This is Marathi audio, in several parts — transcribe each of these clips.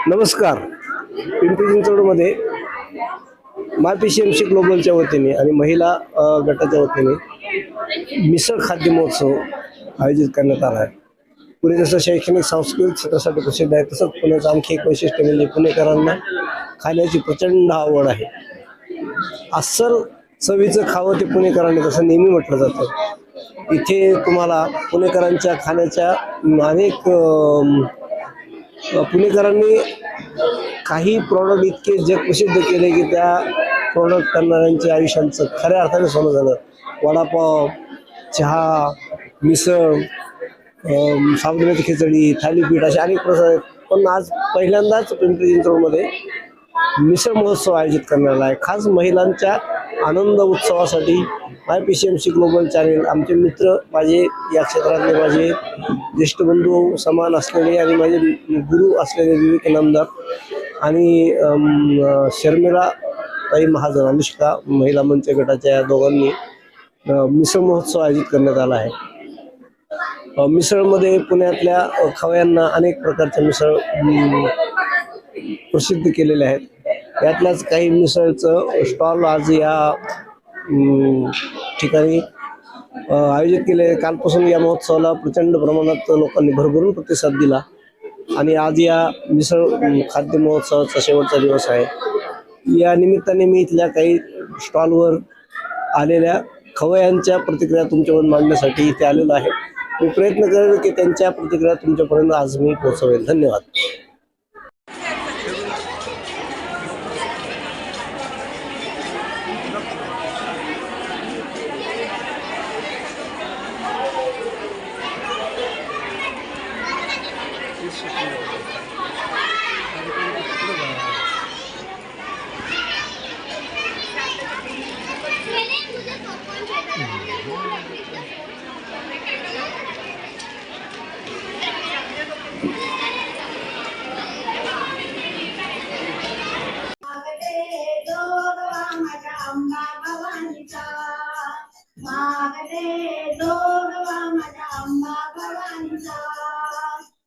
नमस्कार. पिंपरी चिंचवडमध्ये मायपीसीएमसी ग्लोबलच्या वतीने आणि महिला गटाच्या वतीने मिसळ खाद्य महोत्सव आयोजित करण्यात आला आहे. पुणे जसं शैक्षणिक सांस्कृतिक क्षेत्रासाठी प्रसिद्ध आहे, तसंच पुण्याचं आणखी एक वैशिष्ट्य म्हणजे पुणेकरांना खाण्याची प्रचंड आवड आहे. अस्सल चवीचं खावं ते पुणेकरांनी तसं नेहमी म्हटलं जातं. इथे तुम्हाला पुणेकरांच्या खाण्याच्या अनेक पुणेकरांनी काही प्रॉडक्ट इतके जगप्रसिद्ध केले की त्या प्रॉडक्ट करणाऱ्यांच्या आयुष्यांचं खऱ्या अर्थाने सोनं झालं. वडापाव, चहा, मिसळ, साबुदाण्याची खिचडी, थालीपीठ असे अनेक प्रकार आहेत. पण आज पहिल्यांदाच पिंपरी चिंचवडमध्ये मिसळ महोत्सव आयोजित करण्यात आला आहे. खास महिलांच्या आनंद उत्सवासाठी मायपीसीएमसी ग्लोबल चॅनेल, आमचे मित्र, माझे या क्षेत्रातले माझे ज्येष्ठ बंधू समान असलेले आणि माझे गुरु असलेले विवेक इनामदार आणि शर्मिला ताई महाजन, अनुष्का महिला मंच गटाच्या या दोघांनी मिसळ महोत्सव आयोजित करण्यात आला आहे. मिसळमध्ये पुण्यातल्या खवयांना अनेक प्रकारच्या मिसळ प्रसिद्ध केलेले आहेत. यातल्याच काही मिसळचं स्टॉल आज या ठिकाणी आयोजित केले. कालपासून या महोत्सवाला प्रचंड प्रमाणात लोकांनी भरभरून प्रतिसाद दिला आणि आज या मिसळ खाद्य महोत्सवाचा शेवटचा दिवस आहे. या निमित्ताने मी इथल्या काही स्टॉलवर आलेल्या खवयांच्या प्रतिक्रिया तुमच्यावर मांडण्यासाठी इथे आलेलो आहे. मी प्रयत्न करेन की त्यांच्या प्रतिक्रिया तुमच्यापर्यंत आज मी पोहोचवेल. धन्यवाद.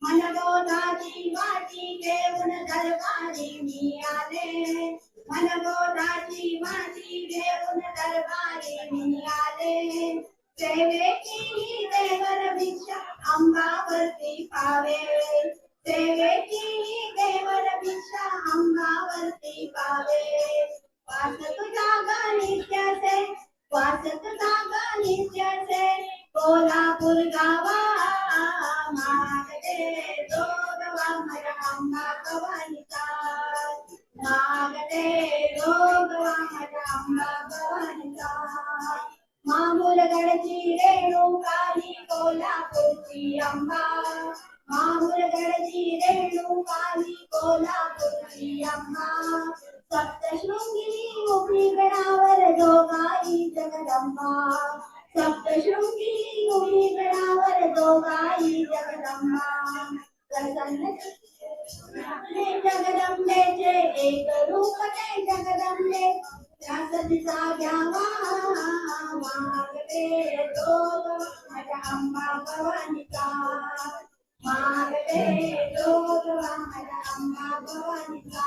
मनगोदाची वाटी घेऊन दरबारी मी आले, मनगोदाची वाटी घेऊन दरबारी मी आले. सेवेची देवर भिक्षा अंबावरती पावे, सेवेची देवर भिक्षा अंबावरती पावे. वास तुझा गणित्याचे, वास तुझा गणित्याचे कोल्हापूर गावा मागते जोगवा माझ्या अंबा भवानीचा, मागते जोगवा माझ्या अंबा भवानीचा. माहुरगडची रेणुकाली कोल्हापूरची अंबा, माहुरगडची रेणुकाली कोल्हापूरची अंबा. सप्तशृंगी उभी गडावर जोगाई जगदंबा, सप्तशृंगी उभी गडावर जोगाई जगदंबा. जगदंबेचे एक रूप ते जगदंबे, त्याचा घ्यावा मागते जोग माझ्या अंबा भवानीचा, मागते जोग माझ्या अंबा भवानीचा.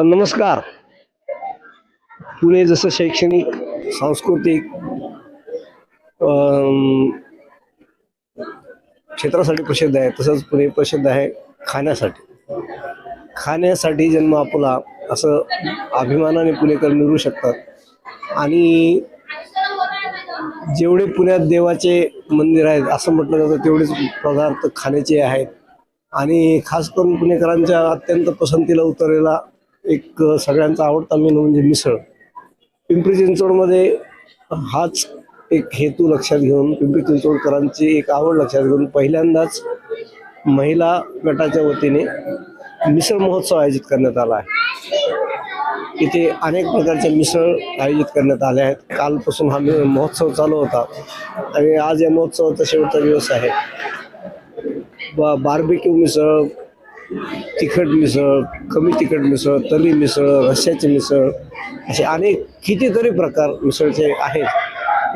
नमस्कार. पुणे जसं शैक्षणिक, सांस्कृतिक क्षेत्रासाठी प्रसिद्ध आहे, तसंच पुणे प्रसिद्ध आहे खाण्यासाठी. खाण्यासाठी जन्म आपला असं अभिमानाने पुणेकर मिळू शकतात. आणि जेवढे पुण्यात देवाचे मंदिर आहेत असं म्हटलं जातं तेवढेच पदार्थ खाण्याचे आहेत. आणि खास करून पुणेकरांच्या अत्यंत पसंतीला उतरलेला एक सगळ्यांचा आवडता मेनू म्हणजे मिसळ. पिंपरी चिंचवडमध्ये हाच एक हेतू लक्षात घेऊन, पिंपरी चिंचवडकरांची एक आवड लक्षात घेऊन पहिल्यांदाच महिला गटाच्या वतीने मिसळ महोत्सव आयोजित करण्यात आला आहे. इथे अनेक प्रकारच्या मिसळ आयोजित करण्यात आल्या आहेत. कालपासून हा महोत्सव चालू होता आणि आज या महोत्सवाचा शेवटचा दिवस आहे. बार्बेक्यू मिसळ, तिखट मिसळ, कमी तिखट मिसळ, तर्री मिसळ, रश्श्याची मिसळ, असे अनेक कितीतरी प्रकार मिसळचे आहेत.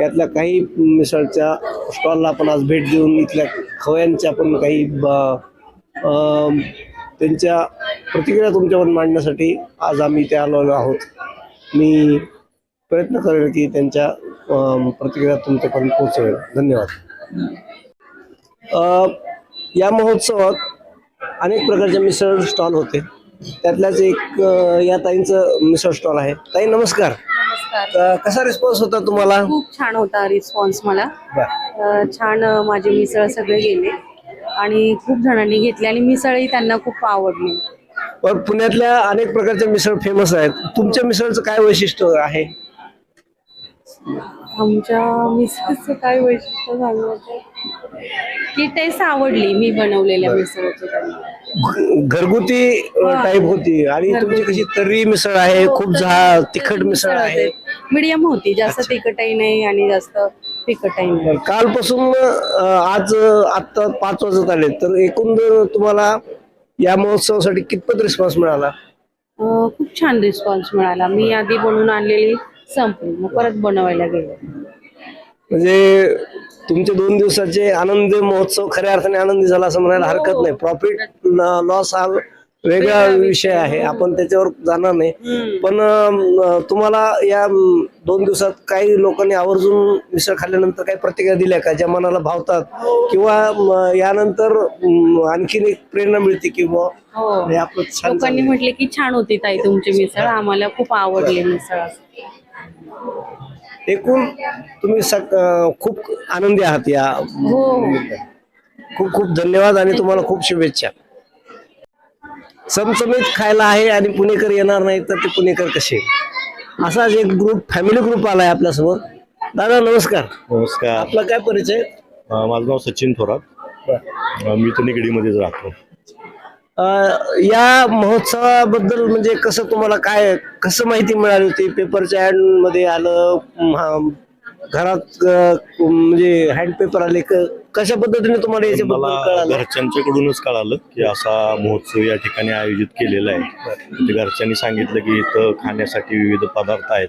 यातल्या काही मिसळच्या स्टॉलला आपण आज भेट देऊन इथल्या खवयांच्या आपण काही त्यांच्या प्रतिक्रिया तुमच्यावर मांडण्यासाठी आज आम्ही इथे आलेलो आहोत. मी प्रयत्न करेन की त्यांच्या प्रतिक्रिया तुमच्यापर्यंत पोहोचवेल. धन्यवाद. या महोत्सवात अनेक प्रकारचे मिसळ स्टॉल होते. त्यातल्याच एक या ताईंचं मिसळ स्टॉल आहे. ताई नमस्कार. नमस्कार. कसा रिस्पॉन्स होता तुम्हाला? खूप छान होता रिस्पॉन्स मला. छान माझे मिसळ सगळे गेले आणि खूप जणांनी घेतले आणि मिसळही त्यांना खूप आवडली. पण पुण्यातल्या अनेक प्रकारच्या मिसळ फेमस आहेत. तुमच्या मिसळचं काय वैशिष्ट्य आहे? आमच्या मिसळचं काय वैशिष्ट्य सांगायचं की टेस्ट आवडली मी बनवलेल्या मिसळची त्यांना. घरगुती टाईप होती आणि तुमची कशी तर्री मिसळ आहे, खूप तिखट मिसळ आहे, मीडियम होती, जास्त तिखटही नाही आणि जास्त तिखटही नाही. कालपासून आज आता 5 वाजत आले, तर एकूण तुम्हाला या महोत्सवासाठी कितपत रिस्पॉन्स मिळाला? खूप छान रिस्पॉन्स मिळाला. मी आधी बनवून आणलेली संपली, मग परत बनवायला गेले. म्हणजे तुमचे 2 दिवसाचे आनंद महोत्सव खऱ्या अर्थाने आनंदी झाला असं म्हणायला हरकत नाही. प्रॉफिट लॉस हा वेगळा विषय आहे, आपण त्याच्यावर जाणार नाही. पण तुम्हाला या 2 दिवसात काही लोकांनी आवर्जून मिसळ खाल्ल्यानंतर काही प्रतिक्रिया दिल्या का, ज्या मनाला भावतात, किंवा यानंतर आणखीन एक प्रेरणा मिळते की आपलं छान लोकांनी म्हटले की छान होती ताई तुमची मिसळ, आम्हाला खूप आवडली मिसळ. एकूण तुम्ही खूप आनंदी आहात या. खूप खूप धन्यवाद आणि तुम्हाला खूप शुभेच्छा. चमचमीत खायला आहे आणि पुणेकर येणार नाही तर ते पुणेकर कसे? असाच एक ग्रुप फॅमिली ग्रुप आलाय आपल्यासमोर. दादा नमस्कार. नमस्कार. आपला काय परिचय? माझं नाव सचिन थोरात. मी तर निगडीमध्येच राहतो. या महोत्सवाबद्दल म्हणजे कसं तुम्हाला काय कसं माहिती मिळाली होती? पेपरच्या ऍड मध्ये आलं, घरात म्हणजे हँड पेपर आले, कशा पद्धतीने तुम्हाला याच्याबद्दल मला कळालं? घरच्यांच्याकडूनच कळालं की असा महोत्सव या ठिकाणी आयोजित केलेला आहे. ते घरच्यांनी सांगितलं की इथं खाण्यासाठी विविध पदार्थ आहेत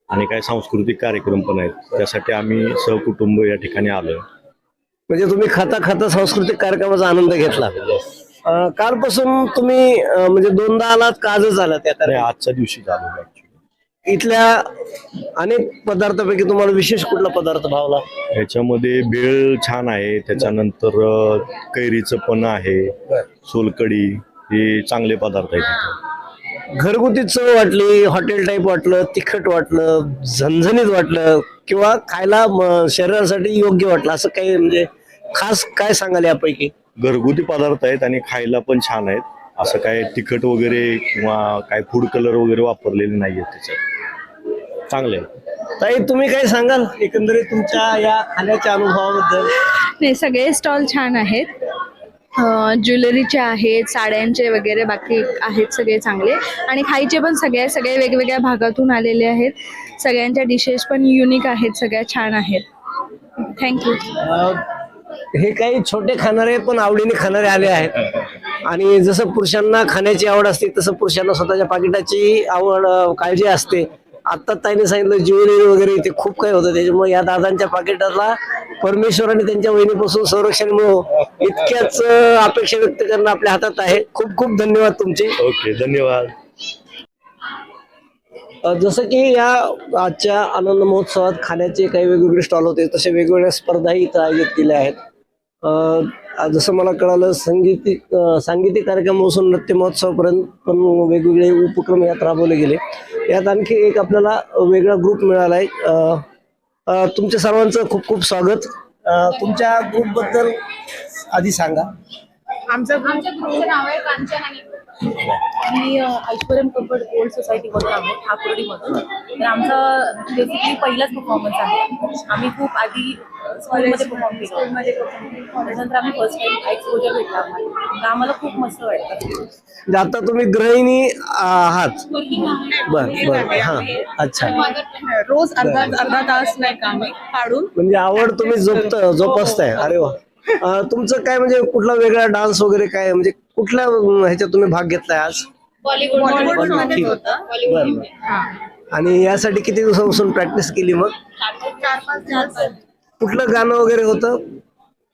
आणि काही सांस्कृतिक कार्यक्रम पण आहेत. त्यासाठी आम्ही सहकुटुंब या ठिकाणी आलोय. म्हणजे तुम्ही खाता खाता सांस्कृतिक कार्यक्रमाचा आनंद घेतला. कालपासून तुम्ही म्हणजे दोनदा आलात का आजच आलात त्या आणि कार्यक्रमात? आजच्या दिवशी आलो ऍक्च्युली. इथल्या अनेक पदार्थापैकी तुम्हाला विशेष कुठला पदार्थ भावला? याच्यामध्ये भेळ छान आहे, त्याच्यानंतर कैरीचं पण आहे, सोलकडी, हे चांगले पदार्थ आहेत इथे. घरगुती चव वाटली, हॉटेल टाईप वाटलं, तिखट वाटलं, झणझणीत वाटलं किंवा खायला शरीरासाठी योग्य वाटलं, असं काही म्हणजे खास काय सांगाल यापैकी? घरगुती पदार्थ आहेत आणि खायला पण छान आहेत. असं काय तिखट वगैरे किंवा काय फूड कलर वगैरे वापरलेले नाहीये त्याच्यात. चांगले आहे. ताई तुम्ही काय सांगाल एकंदरीत तुमच्या या खाण्याच्या अनुभवाबद्दल? नाही, सगळे स्टॉल छान आहेत. ज्वेलरीचे आहेत, साड्यांचे वगैरे बाकी आहेत, सगळे चांगले. आणि खायचे पण सगळे वेगवेगळ्या भागातून आलेले आहेत. सगळ्यांच्या डिशेस पण युनिक आहेत, सगळ्या छान आहेत. थँक्यू. हे काही छोटे खाणारे पण आवडीने खाणारे आले आहेत. आणि जसं पुरुषांना खाण्याची आवड असते तसं पुरुषांना स्वतःच्या पाकिटाची आवड काळजी असते. आता ताईने सांगितलं ज्वेलरी वगैरे इथे खूप काही होतं, त्याच्यामुळे या दादांच्या पाकिटाला परमेश्वराने त्यांच्या वहिनीपासून संरक्षण मिळो इतक्याच अपेक्षा व्यक्त करणं आपल्या हातात आहे. खूप खूप धन्यवाद तुमचे. ओके, धन्यवाद. जसं की या आजच्या आनंद महोत्सवात खाण्याचे काही वेगवेगळे स्टॉल होते, तसे वेगवेगळ्या स्पर्धाही इथं आयोजित केल्या आहेत. जसं मला कळालं सांगीतिक कार्यक्रमापासून नृत्य महोत्सवापर्यंत पण वेगवेगळे उपक्रम यात राबवले गेले. यात आणखी एक आपल्याला वेगळा ग्रुप मिळाला आहे. तुमच्या सर्वांचं खूप खूप स्वागत. तुमच्या ग्रुपबद्दल आधी सांगा. आमच्या ग्रुपचं नाव आहे कांचन आणि मी ऐश्वर्यम कपड ओल्ड सोसायटीमधून आहोत, ठाकुर्डीमधून. तर आमचा बेसिकली पहिलाच परफॉर्मन्स आहे. आम्ही खूप आधी स्कूलमध्ये परफॉर्म केलं, त्याच्यानंतर आम्ही फर्स्ट टाइम एक्सपोजर भेटला आम्हाला. तर आम्हाला खूप मस्त वाटतं. म्हणजे आता तुम्ही गृहिणी आहात? बर हा, अच्छा. रोज अर्धा तास नाही का आम्ही काढून म्हणजे आवड तुम्ही जोपासताय. अरे वा. तुमचं काय म्हणजे कुठला वेगळा डान्स वगैरे काय म्हणजे कुठल्या ह्याच्यात तुम्ही भाग घेतलाय आज? बॉलिवूड होतं. बरं. आणि यासाठी किती दिवसापासून प्रॅक्टिस केली मग? 4-5 कुठलं गाणं वगैरे होतं?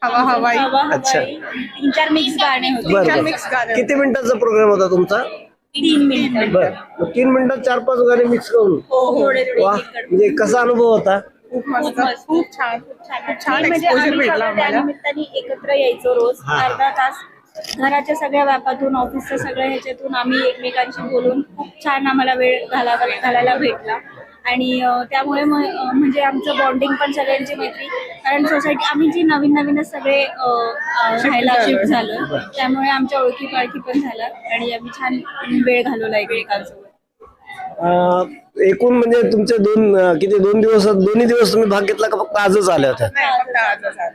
हवा हवाई. अच्छा. 3-4 मिक्स गाणे होते. बरं. किती मिनिटाचा प्रोग्राम होता तुमचा? 3 मिनिट. बरं. 3 मिनिटात 4-5 गाणे मिक्स करून? वा. म्हणजे कसा अनुभव होता? खूप छान एक्सपोजर भेटला आम्हाला. त्यानिमित्ताने एकत्र यायचो रोज हा. अर्धा तास. घराच्या सगळ्या व्यापातून, ऑफिसच्या सगळ्या ह्याच्यातून आम्ही एकमेकांशी बोलून खूप छान आम्हाला वेळ घालायला भेटला. आणि त्यामुळे म्हणजे आमचं बॉन्डिंग पण सगळ्यांची मैत्री, कारण सोसायटी आम्ही जी नवीनच सगळे राहायला शिफ्ट झालो, त्यामुळे आमच्या ओळखी पाळखी पण झाल्या आणि आम्ही छान वेळ घालवला एकमेकांसोबत. एकूण म्हणजे तुमचे दोन दिवस दोन्ही दिवस तुम्ही भाग घेतला का फक्त आजच आल्या होत्या?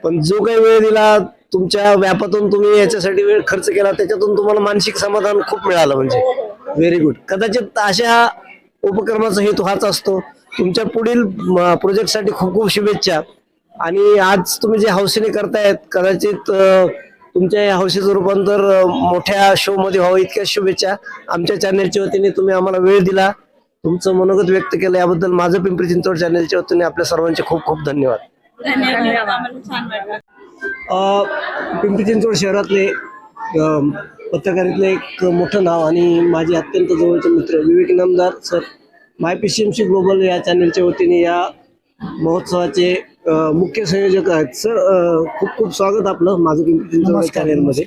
पण जो काही वेळ दिला तुमच्या व्यापातून तुम्ही याच्यासाठी वेळ खर्च केला, त्याच्यातून तुम्हाला मानसिक समाधान खूप मिळालं. म्हणजे व्हेरी गुड. कदाचित अशा उपक्रमाचा हेतू हाच असतो. तुमच्या पुढील प्रोजेक्टसाठी खूप खूप शुभेच्छा. आणि आज तुम्ही जे हौसेने करतायत, कदाचित तुमच्या या हौसेचं रूपांतर मोठ्या शो मध्ये व्हावं इतक्या शुभेच्छा. आमच्या चॅनलच्या वतीने तुम्ही आम्हाला वेळ दिला, तुमचं मनोगत व्यक्त केलं, याबद्दल माझं पिंपरी चिंचवड चॅनलच्या वतीने आपल्या सर्वांचे खूप खूप धन्यवाद. धन्यवाद. आम्हाला छान वाटलं. पिंपरी चिंचवड शहरातले पत्रकारितेतले एक मोठं नाव आणि माझे अत्यंत जवळचे मित्र विवेक इनामदार सर, माय PCMC ग्लोबल या चॅनलच्या वतीने या महोत्सवाचे मुख्य संयोजक आहेत. सर खूप खूप स्वागत आपलं माझं पिंपरी चिंचवड चॅनलमध्ये.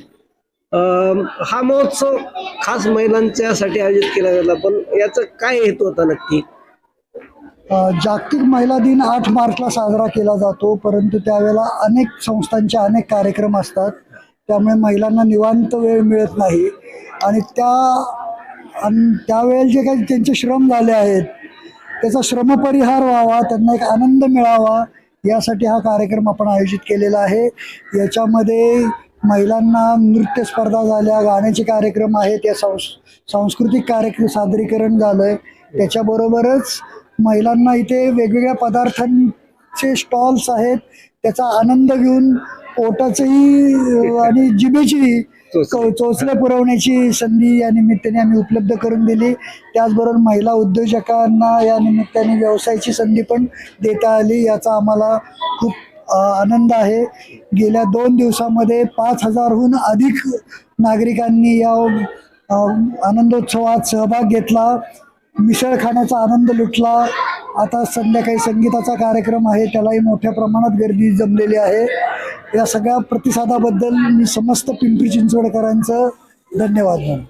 हा महोत्सव खास महिलांच्यासाठी आयोजित केला गेला, पण याचा काय हेतू होता नक्की? जागतिक महिला दिन 8 मार्चला साजरा केला जातो, परंतु त्यावेळेला अनेक संस्थांचे अनेक कार्यक्रम असतात, त्यामुळे महिलांना निवांत वेळ मिळत नाही. आणि त्यावेळेला जे काही त्यांचे श्रम झाले आहेत त्याचा श्रमपरिहार व्हावा, त्यांना एक आनंद मिळावा यासाठी हा कार्यक्रम आपण आयोजित केलेला आहे. याच्यामध्ये महिलांना नृत्य स्पर्धा झाल्या, गाण्याचे कार्यक्रम आहेत, या सांस्कृतिक कार्यक्रम सादरीकरण झालंय. त्याच्याबरोबरच महिलांना इथे वेगवेगळ्या पदार्थांचे स्टॉल्स आहेत, त्याचा आनंद घेऊन पोटाचंही आणि जिभेची चोचले पुरवण्याची संधी या निमित्ताने आम्ही उपलब्ध करून दिली. त्याचबरोबर महिला उद्योजकांना या निमित्ताने व्यवसायाची संधी पण देता आली, याचा आम्हाला खूप आनंद आहे. गेल्या 2 दिवसामध्ये 5,000हून अधिक नागरिकांनी या आनंदोत्सवात सहभाग घेतला, मिसळ खाण्याचा आनंद लुटला. आता संध्याकाळी संगीताचा कार्यक्रम आहे, त्यालाही मोठ्या प्रमाणात गर्दी जमलेली आहे. या सगळ्या प्रतिसादाबद्दल मी समस्त पिंपरी चिंचवडकरांचं धन्यवाद मानतो.